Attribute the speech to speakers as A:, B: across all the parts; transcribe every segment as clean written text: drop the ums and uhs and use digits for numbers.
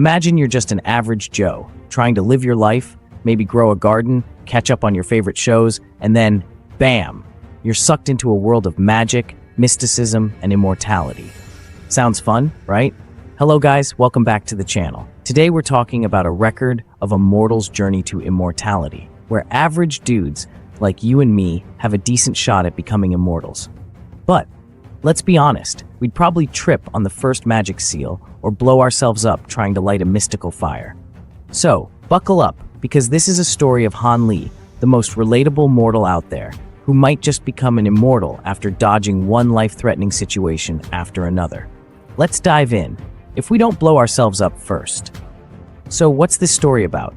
A: Imagine you're just an average Joe, trying to live your life, maybe grow a garden, catch up on your favorite shows, and then, bam, you're sucked into a world of magic, mysticism, and immortality. Sounds fun, right? Hello guys, welcome back to the channel. Today we're talking about a record of a mortal's journey to immortality, where average dudes like you and me have a decent shot at becoming immortals. But let's be honest, we'd probably trip on the first magic seal or blow ourselves up trying to light a mystical fire. So, buckle up, because this is a story of Han Li, the most relatable mortal out there, who might just become an immortal after dodging one life-threatening situation after another. Let's dive in, if we don't blow ourselves up first. So what's this story about?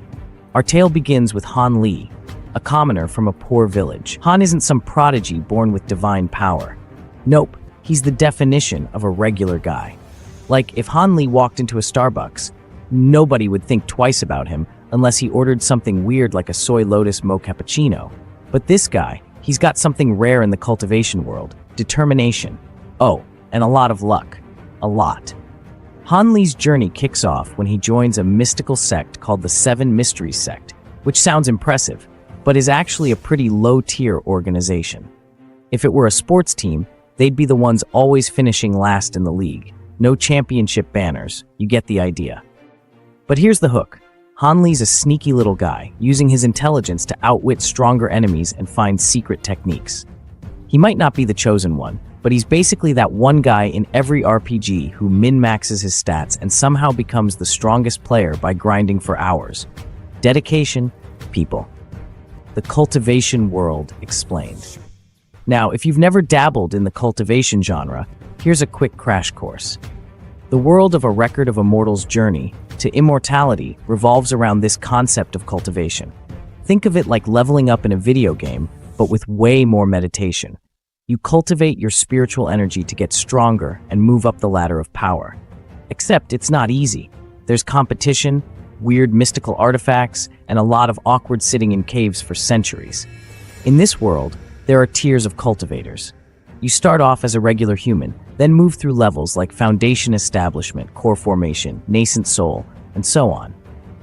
A: Our tale begins with Han Li, a commoner from a poor village. Han isn't some prodigy born with divine power. Nope, he's the definition of a regular guy. Like, if Han Li walked into a Starbucks, nobody would think twice about him unless he ordered something weird like a soy lotus mo cappuccino. But this guy, he's got something rare in the cultivation world: determination. Oh, and a lot of luck. A lot. Han Li's journey kicks off when he joins a mystical sect called the Seven Mysteries Sect, which sounds impressive, but is actually a pretty low-tier organization. If it were a sports team, they'd be the ones always finishing last in the league. No championship banners, you get the idea. But here's the hook. Han Li's a sneaky little guy, using his intelligence to outwit stronger enemies and find secret techniques. He might not be the chosen one, but he's basically that one guy in every RPG who min-maxes his stats and somehow becomes the strongest player by grinding for hours. Dedication, people. The cultivation world explained. Now, if you've never dabbled in the cultivation genre, here's a quick crash course. The world of A Record of a Mortal's journey to immortality revolves around this concept of cultivation. Think of it like leveling up in a video game, but with way more meditation. You cultivate your spiritual energy to get stronger and move up the ladder of power. Except it's not easy. There's competition, weird mystical artifacts, and a lot of awkward sitting in caves for centuries. In this world, there are tiers of cultivators. You start off as a regular human, then move through levels like Foundation Establishment, Core Formation, Nascent Soul, and so on.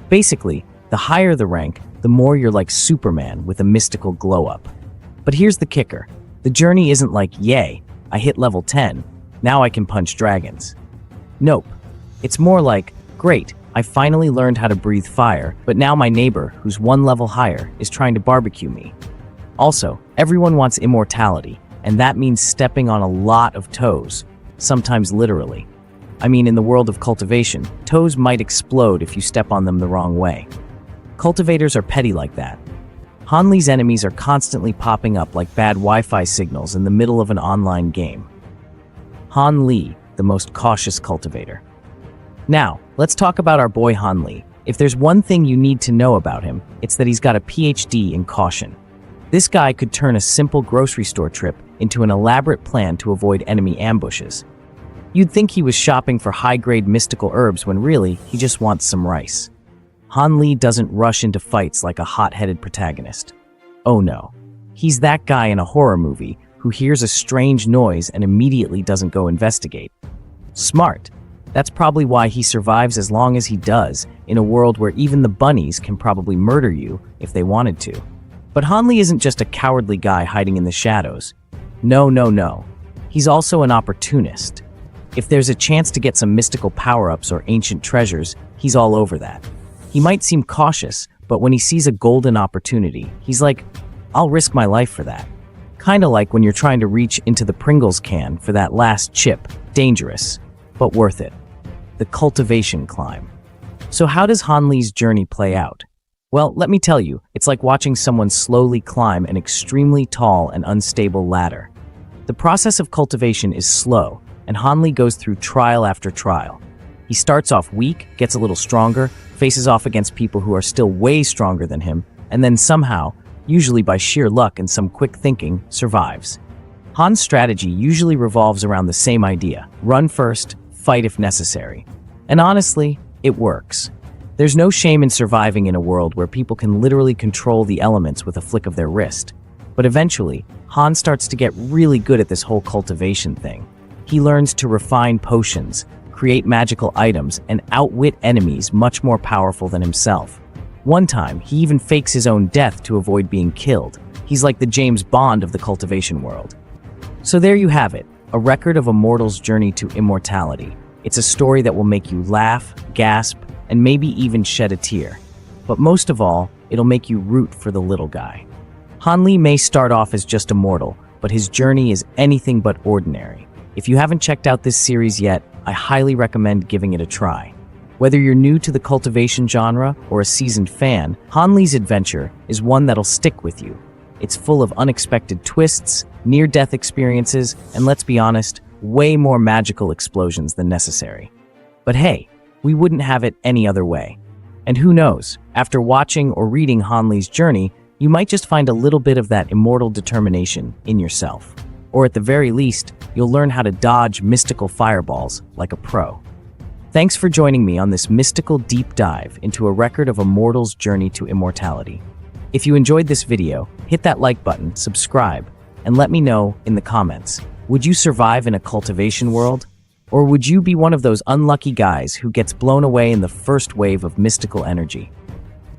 A: Basically, the higher the rank, the more you're like Superman with a mystical glow-up. But here's the kicker. The journey isn't like, yay, I hit level 10, now I can punch dragons. Nope. It's more like, great, I finally learned how to breathe fire, but now my neighbor, who's one level higher, is trying to barbecue me. Also, everyone wants immortality, and that means stepping on a lot of toes, sometimes literally. I mean, in the world of cultivation, toes might explode if you step on them the wrong way. Cultivators are petty like that. Han Li's enemies are constantly popping up like bad Wi-Fi signals in the middle of an online game. Han Li, the most cautious cultivator. Now, let's talk about our boy Han Li. If there's one thing you need to know about him, it's that he's got a PhD in caution. This guy could turn a simple grocery store trip into an elaborate plan to avoid enemy ambushes. You'd think he was shopping for high-grade mystical herbs when really, he just wants some rice. Han Li doesn't rush into fights like a hot-headed protagonist. Oh no. He's that guy in a horror movie who hears a strange noise and immediately doesn't go investigate. Smart. That's probably why he survives as long as he does in a world where even the bunnies can probably murder you if they wanted to. But Han Li isn't just a cowardly guy hiding in the shadows. No. He's also an opportunist. If there's a chance to get some mystical power-ups or ancient treasures, he's all over that. He might seem cautious, but when he sees a golden opportunity, he's like, I'll risk my life for that. Kinda like when you're trying to reach into the Pringles can for that last chip. Dangerous, but worth it. The cultivation climb. So how does Han Li's journey play out? Well, let me tell you, it's like watching someone slowly climb an extremely tall and unstable ladder. The process of cultivation is slow, and Han Li goes through trial after trial. He starts off weak, gets a little stronger, faces off against people who are still way stronger than him, and then somehow, usually by sheer luck and some quick thinking, survives. Han's strategy usually revolves around the same idea: run first, fight if necessary. And honestly, it works. There's no shame in surviving in a world where people can literally control the elements with a flick of their wrist. But eventually, Han starts to get really good at this whole cultivation thing. He learns to refine potions, create magical items, and outwit enemies much more powerful than himself. One time, he even fakes his own death to avoid being killed. He's like the James Bond of the cultivation world. So there you have it, a record of a mortal's journey to immortality. It's a story that will make you laugh, gasp, and maybe even shed a tear. But most of all, it'll make you root for the little guy. Han Li may start off as just a mortal, but his journey is anything but ordinary. If you haven't checked out this series yet, I highly recommend giving it a try. Whether you're new to the cultivation genre or a seasoned fan, Han Li's adventure is one that'll stick with you. It's full of unexpected twists, near-death experiences, and let's be honest, way more magical explosions than necessary. But hey, we wouldn't have it any other way. And who knows, after watching or reading Han Li's journey, you might just find a little bit of that immortal determination in yourself. Or at the very least, you'll learn how to dodge mystical fireballs like a pro. Thanks for joining me on this mystical deep dive into a record of a mortal's journey to immortality. If you enjoyed this video, hit that like button, subscribe, and let me know in the comments. Would you survive in a cultivation world? Or would you be one of those unlucky guys who gets blown away in the first wave of mystical energy?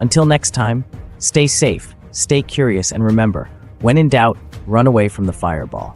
A: Until next time, stay safe, stay curious, and remember, when in doubt, run away from the fireball.